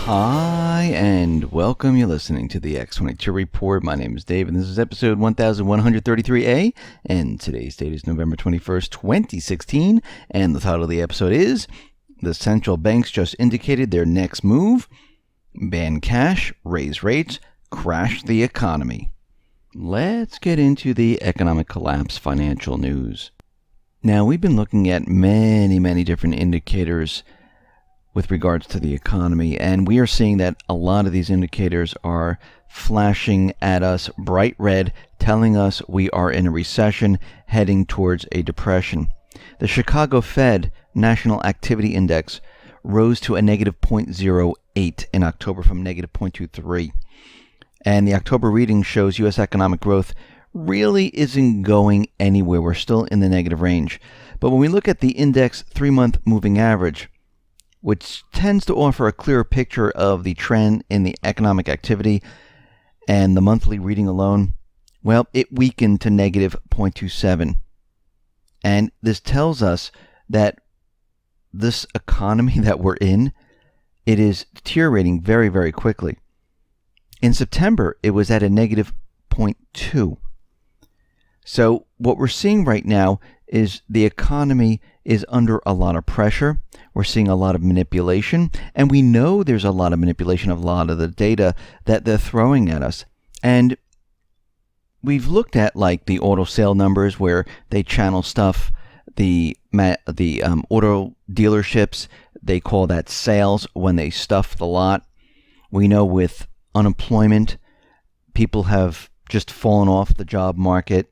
Hi, and welcome. You're listening to the X22 Report. My name is Dave, and this is episode 1133A, and today's date is November 21st, 2016, and the title of the episode is, The Central Banks Just Indicated Their Next Move, Ban Cash, Raise Rates, Crash the Economy. Let's get into the economic collapse financial news. Now, we've been looking at many different indicators with regards to the economy, and we are seeing that a lot of these indicators are flashing at us bright red, telling us we are in a recession heading towards a depression. The Chicago Fed National Activity Index rose to a negative 0.08 in October from negative 0.23. And the October reading shows U.S. economic growth really isn't going anywhere. We're still in the negative range. But when we look at the index 3-month moving average, which tends to offer a clearer picture of the trend in the economic activity, and the monthly reading alone, well, it weakened to negative 0.27. And this tells us that this economy that we're in, it is deteriorating very quickly. In September, it was at a negative 0.2. So what we're seeing right now is the economy is under a lot of pressure. We're seeing a lot of manipulation, and we know there's a lot of manipulation of a lot of the data that they're throwing at us. And we've looked at like the auto sale numbers where they channel stuff, the auto dealerships, they call that sales when they stuff the lot. We know with unemployment, people have just fallen off the job market.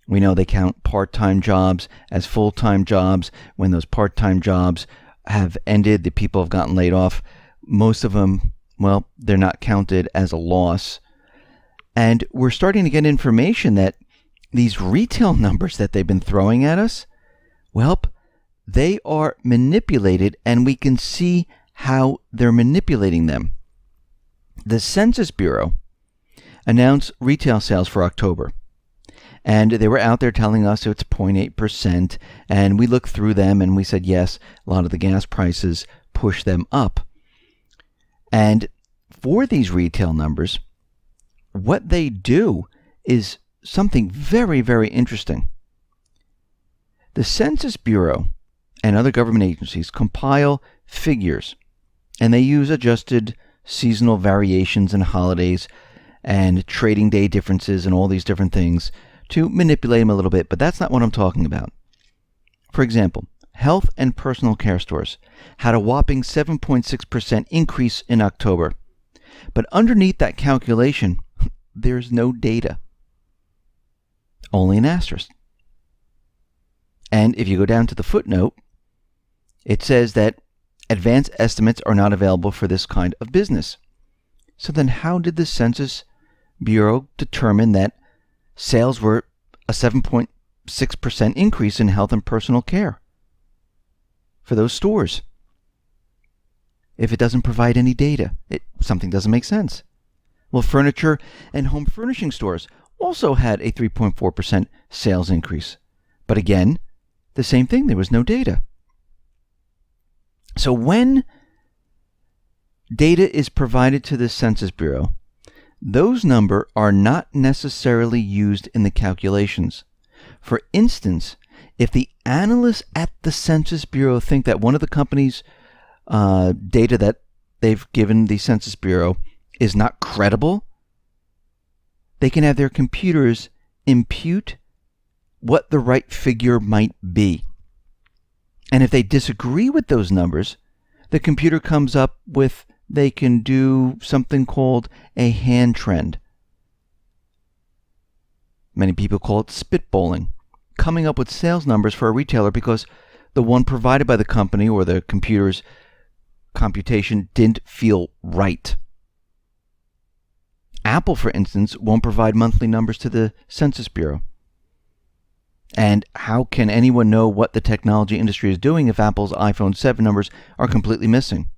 We know they count part-time jobs as full-time jobs. When those part-time jobs have ended, the people have gotten laid off. Most of them, well, they're not counted as a loss. And we're starting to get information that these retail numbers that they've been throwing at us, well, they are manipulated, and we can see how they're manipulating them. The Census Bureau announced retail sales for October. And they were out there telling us it's 0.8%. And we looked through them and we said, yes, a lot of the gas prices push them up. And for these retail numbers, what they do is something very interesting. The Census Bureau and other government agencies compile figures, and they use adjusted seasonal variations and holidays and trading day differences and all these different things to manipulate them a little bit, but that's not what I'm talking about. For example, health and personal care stores had a whopping 7.6% increase in October. But underneath that calculation, there's no data. Only an asterisk. And if you go down to the footnote, it says that advanced estimates are not available for this kind of business. So then how did the Census Bureau determine that sales were a 7.6% increase in health and personal care for those stores? If it doesn't provide any data, something doesn't make sense. Well, furniture and home furnishing stores also had a 3.4% sales increase. But again, the same thing, there was no data. So when data is provided to the Census Bureau, those numbers are not necessarily used in the calculations. For instance, if the analysts at the Census Bureau think that one of the company's data that they've given the Census Bureau is not credible, they can have their computers impute what the right figure might be. And if they disagree with those numbers, the computer comes up with they can do something called a hand trend. Many people call it spitballing, coming up with sales numbers for a retailer because the one provided by the company or the computer's computation didn't feel right. Apple, for instance, won't provide monthly numbers to the Census Bureau. And how can anyone know what the technology industry is doing if Apple's iPhone 7 numbers are completely missing?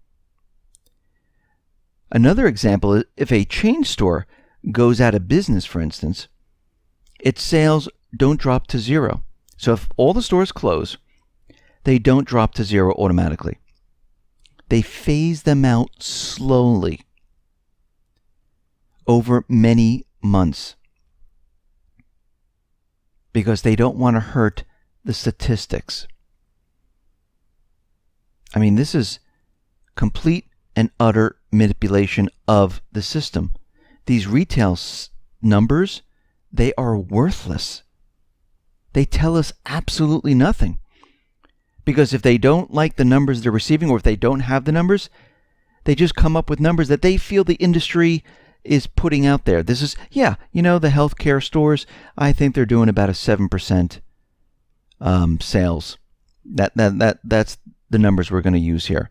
Another example is if a chain store goes out of business, for instance, its sales don't drop to zero. So if all the stores close, they don't drop to zero automatically. they phase them out slowly over many months because they don't want to hurt the statistics. I mean, this is complete and utter manipulation of the system. These retail numbers, they are worthless. They tell us absolutely nothing. Because if they don't like the numbers they're receiving, or if they don't have the numbers, they just come up with numbers that they feel the industry is putting out there. This is, the healthcare stores, I think they're doing about a 7% sales. That's the numbers we're going to use here.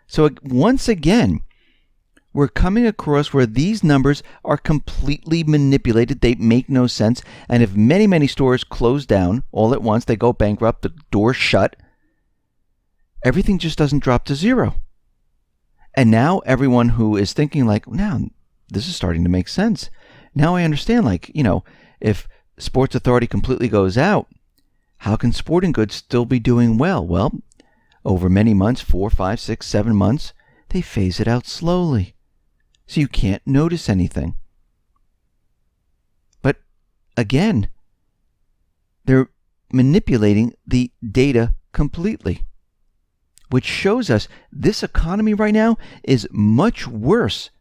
So once again, we're coming across where these numbers are completely manipulated. They make no sense. And if many, many stores close down all at once, they go bankrupt, the doors shut, everything just doesn't drop to zero. And now everyone who is thinking like, now this is starting to make sense. Now I understand, if Sports Authority completely goes out, how can sporting goods still be doing well? Well, over many months, 4, 5, 6, 7 months, they phase it out slowly. So you can't notice anything. But again, they're manipulating the data completely, which shows us this economy right now is much worse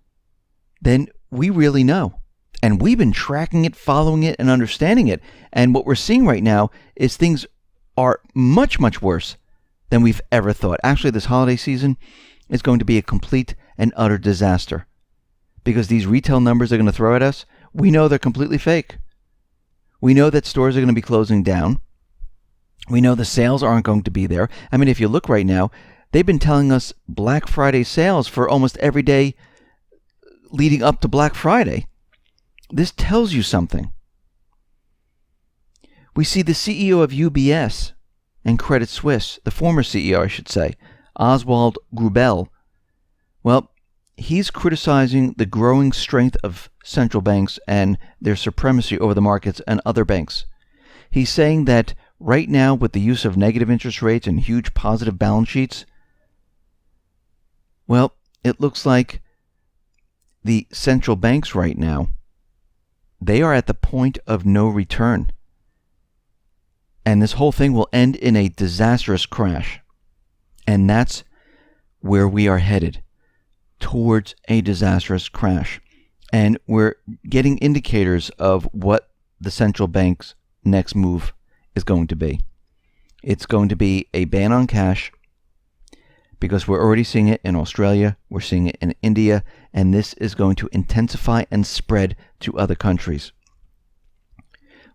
than we really know. And we've been tracking it, following it, and understanding it. And what we're seeing right now is things are much, much worse than we've ever thought. Actually, this holiday season is going to be a complete and utter disaster. Because these retail numbers they're going to throw at us, we know they're completely fake. We know that stores are going to be closing down. We know the sales aren't going to be there. I mean, if you look right now, they've been telling us Black Friday sales for almost every day leading up to Black Friday. This tells you something. We see the CEO of UBS and Credit Suisse, the former CEO, I should say, Oswald Grubel. Well, he's criticizing the growing strength of central banks and their supremacy over the markets and other banks. He's saying that right now, with the use of negative interest rates and huge positive balance sheets, well, it looks like the central banks right now, they are at the point of no return. And this whole thing will end in a disastrous crash. And that's where we are headed, towards a disastrous crash. And we're getting indicators of what the central bank's next move is going to be. It's going to be a ban on cash, because we're already seeing it in Australia, we're seeing it in India, and this is going to intensify and spread to other countries.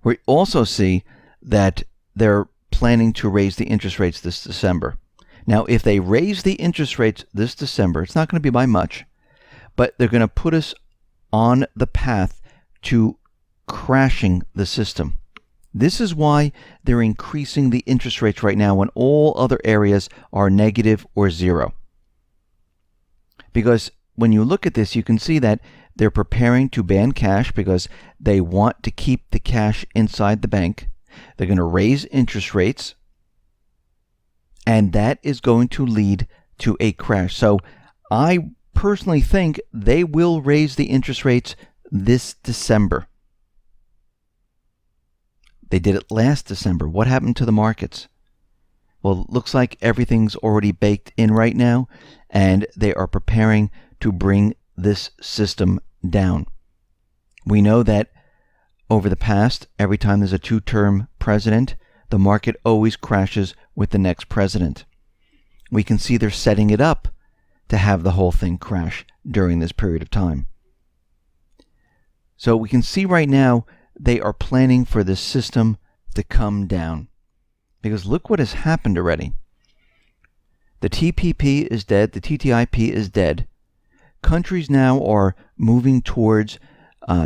We also see that they're planning to raise the interest rates this December. Now, if they raise the interest rates this December, it's not going to be by much, but they're going to put us on the path to crashing the system. This is why they're increasing the interest rates right now when all other areas are negative or zero. Because when you look at this, you can see that they're preparing to ban cash because they want to keep the cash inside the bank. They're going to raise interest rates, and that is going to lead to a crash. So I personally think they will raise the interest rates this December. They did it last December. What happened to the markets? Well, it looks like everything's already baked in right now, and they are preparing to bring this system down. We know that over the past, every time there's a two-term president, the market always crashes with the next president. We can see they're setting it up to have the whole thing crash during this period of time. So we can see right now they are planning for this system to come down. Because look what has happened already. The TPP is dead. The TTIP is dead. Countries now are moving towards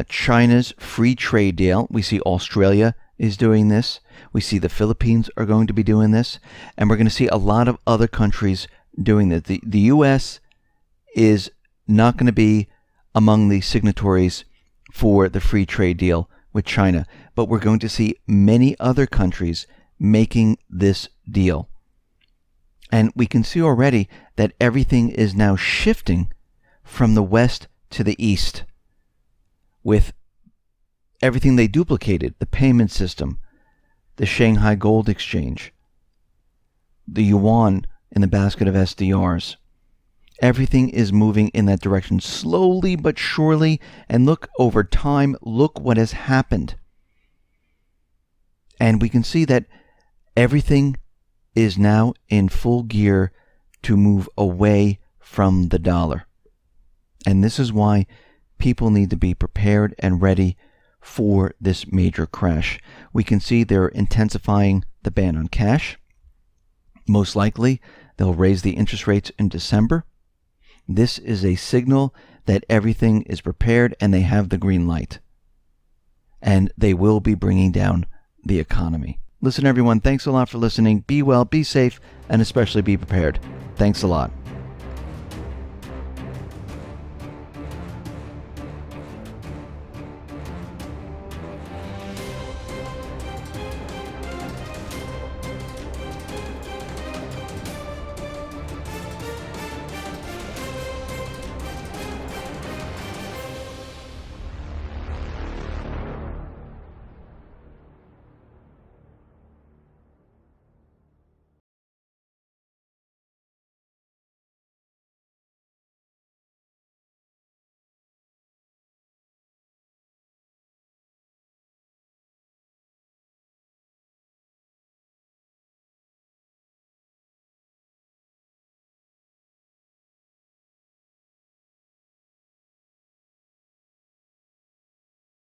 China's free trade deal. We see Australia is doing this. We see the Philippines are going to be doing this. And we're going to see a lot of other countries doing this. The U.S. is not going to be among the signatories for the free trade deal with China, but we're going to see many other countries making this deal. And we can see already that everything is now shifting from the west to the east, with everything they duplicated, the payment system, the Shanghai Gold Exchange, the yuan in the basket of SDRs. Everything is moving in that direction slowly but surely. And look, over time, look what has happened. And we can see that everything is now in full gear to move away from the dollar. And this is why people need to be prepared and ready for this major crash. We can see they're intensifying the ban on cash. Most likely, they'll raise the interest rates in December. This is a signal that everything is prepared and they have the green light. And they will be bringing down the economy. Listen, everyone, thanks a lot for listening. Be well, be safe, and especially be prepared. Thanks a lot.